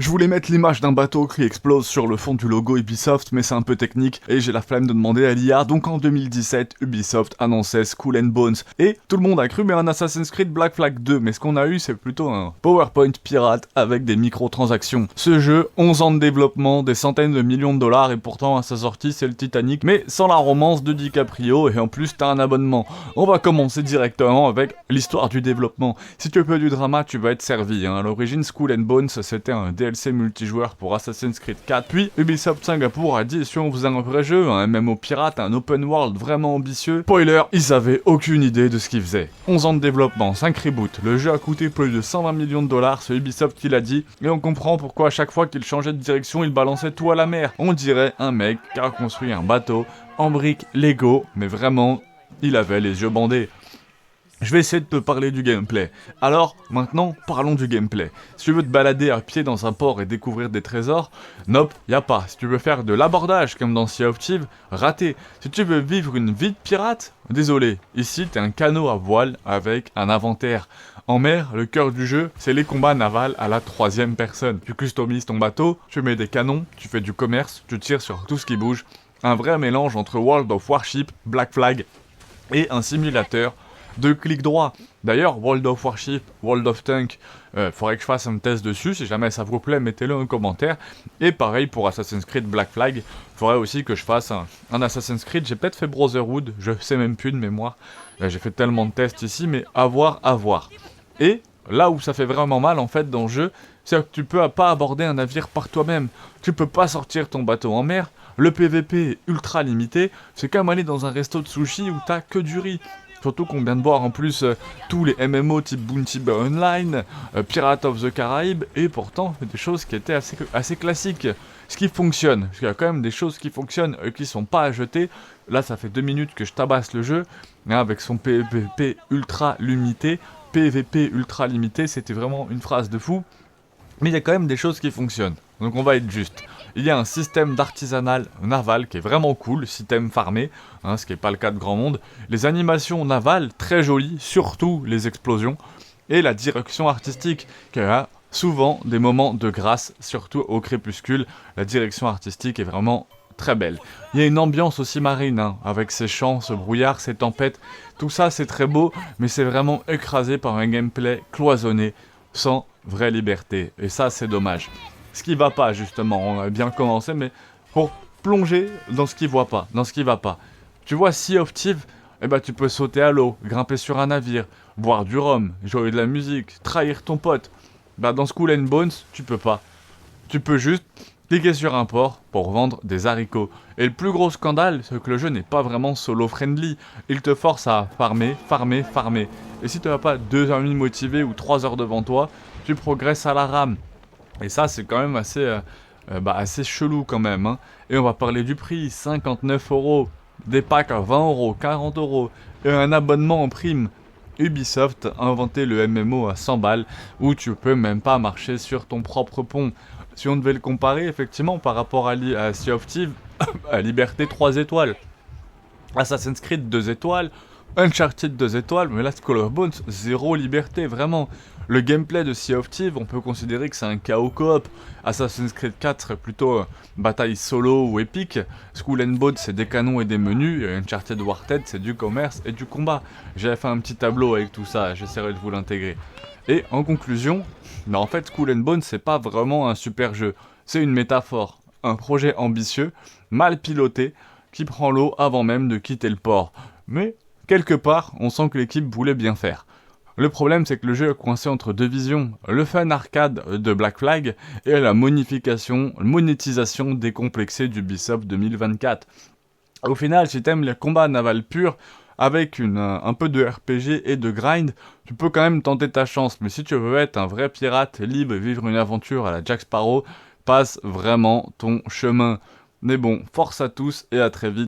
Je voulais mettre l'image d'un bateau qui explose sur le fond du logo Ubisoft, mais c'est un peu technique et j'ai la flemme de demander à l'IA. Donc en 2017, Ubisoft annonçait Skull and Bones et tout le monde a cru mais un Assassin's Creed Black Flag 2. Mais ce qu'on a eu, c'est plutôt un PowerPoint pirate avec des microtransactions. Ce jeu, 11 ans de développement, des centaines de millions de dollars et pourtant à sa sortie c'est le Titanic, mais sans la romance de DiCaprio et en plus t'as un abonnement. On va commencer directement avec l'histoire du développement. Si tu veux du drama, tu vas être servi. À l'origine, Skull and Bones c'était un DLC multijoueur pour Assassin's Creed 4. Puis Ubisoft Singapour a dit si on faisait un vrai jeu, un MMO pirate, un open world vraiment ambitieux. Spoiler, ils avaient aucune idée de ce qu'ils faisaient. 11 ans de développement, 5 reboots, le jeu a coûté plus de 120 millions de dollars, c'est Ubisoft qui l'a dit, et on comprend pourquoi à chaque fois qu'il changeait de direction, il balançait tout à la mer. On dirait un mec qui a construit un bateau en briques Lego, mais vraiment, il avait les yeux bandés. Je vais essayer de te parler du gameplay. Alors, maintenant, parlons du gameplay. Si tu veux te balader à pied dans un port et découvrir des trésors, nope, y a pas. Si tu veux faire de l'abordage comme dans Sea of Thieves, raté. Si tu veux vivre une vie de pirate, désolé. Ici, t'es un canot à voile avec un inventaire. En mer, le cœur du jeu, c'est les combats navals à la 3e personne. Tu customises ton bateau, tu mets des canons, tu fais du commerce, tu tires sur tout ce qui bouge. Un vrai mélange entre World of Warship, Black Flag et un simulateur de clic droit. D'ailleurs, World of Warship, World of Tanks, faudrait que je fasse un test dessus, si jamais ça vous plaît, mettez-le en commentaire. Et pareil pour Assassin's Creed Black Flag, faudrait aussi que je fasse un Assassin's Creed, j'ai peut-être fait Brotherhood, je sais même plus de mémoire, j'ai fait tellement de tests ici, mais à voir. Et là où ça fait vraiment mal en fait dans le jeu, c'est que tu peux pas aborder un navire par toi-même, tu peux pas sortir ton bateau en mer, le PVP est ultra limité, c'est comme aller dans un resto de sushi où t'as que du riz. Surtout qu'on vient de voir en plus tous les MMO type Bounty Online, Pirates of the Caribbean, et pourtant des choses qui étaient assez classiques. Ce qui fonctionne, parce qu'il y a quand même des choses qui fonctionnent et qui sont pas à jeter. Là ça fait 2 minutes que je tabasse le jeu, avec son PVP ultra limité. PVP ultra limité, c'était vraiment une phrase de fou. Mais il y a quand même des choses qui fonctionnent, donc on va être juste. Il y a un système d'artisanal naval qui est vraiment cool, système farmé, ce qui n'est pas le cas de grand monde. Les animations navales, très jolies, surtout les explosions. Et la direction artistique, qui a souvent des moments de grâce, surtout au crépuscule. La direction artistique est vraiment très belle. Il y a une ambiance aussi marine, avec ses champs, ce brouillard, ces tempêtes. Tout ça c'est très beau, mais c'est vraiment écrasé par un gameplay cloisonné, sans vraie liberté. Et ça c'est dommage. Ce qui va pas justement, on a bien commencé, mais pour plonger dans ce qui va pas. Tu vois Sea of Thieves, tu peux sauter à l'eau, grimper sur un navire, boire du rhum, jouer de la musique, trahir ton pote. Dans Skull and Bones, tu peux pas. Tu peux juste cliquer sur un port pour vendre des haricots. Et le plus gros scandale, c'est que le jeu n'est pas vraiment solo-friendly. Il te force à farmer. Et si tu n'as pas 2 amis motivés ou 3 heures devant toi, tu progresses à la rame. Et ça, c'est quand même assez chelou quand même. Et on va parler du prix, 59€, des packs à 20€, 40€, et un abonnement en prime. Ubisoft a inventé le MMO à 100 balles, où tu peux même pas marcher sur ton propre pont. Si on devait le comparer, effectivement, par rapport à Sea of Thieves, à Liberté 3 étoiles, Assassin's Creed 2 étoiles, Uncharted 2 étoiles, mais là, Skull and Bones, 0 liberté, vraiment. Le gameplay de Sea of Thieves, on peut considérer que c'est un chaos coop. Assassin's Creed 4 serait plutôt bataille solo ou épique. Skull and Bones, c'est des canons et des menus. Et Uncharted Warhead, c'est du commerce et du combat. J'avais fait un petit tableau avec tout ça, j'essaierai de vous l'intégrer. Et en conclusion, en fait, Skull and Bones, c'est pas vraiment un super jeu. C'est une métaphore. Un projet ambitieux, mal piloté, qui prend l'eau avant même de quitter le port. Mais, quelque part, on sent que l'équipe voulait bien faire. Le problème, c'est que le jeu est coincé entre 2 visions, le fun arcade de Black Flag et la monétisation décomplexée d'Ubisoft 2024. Au final, si t'aimes les combats navals purs, avec un peu de RPG et de grind, tu peux quand même tenter ta chance, mais si tu veux être un vrai pirate libre et vivre une aventure à la Jack Sparrow, passe vraiment ton chemin. Mais bon, force à tous et à très vite.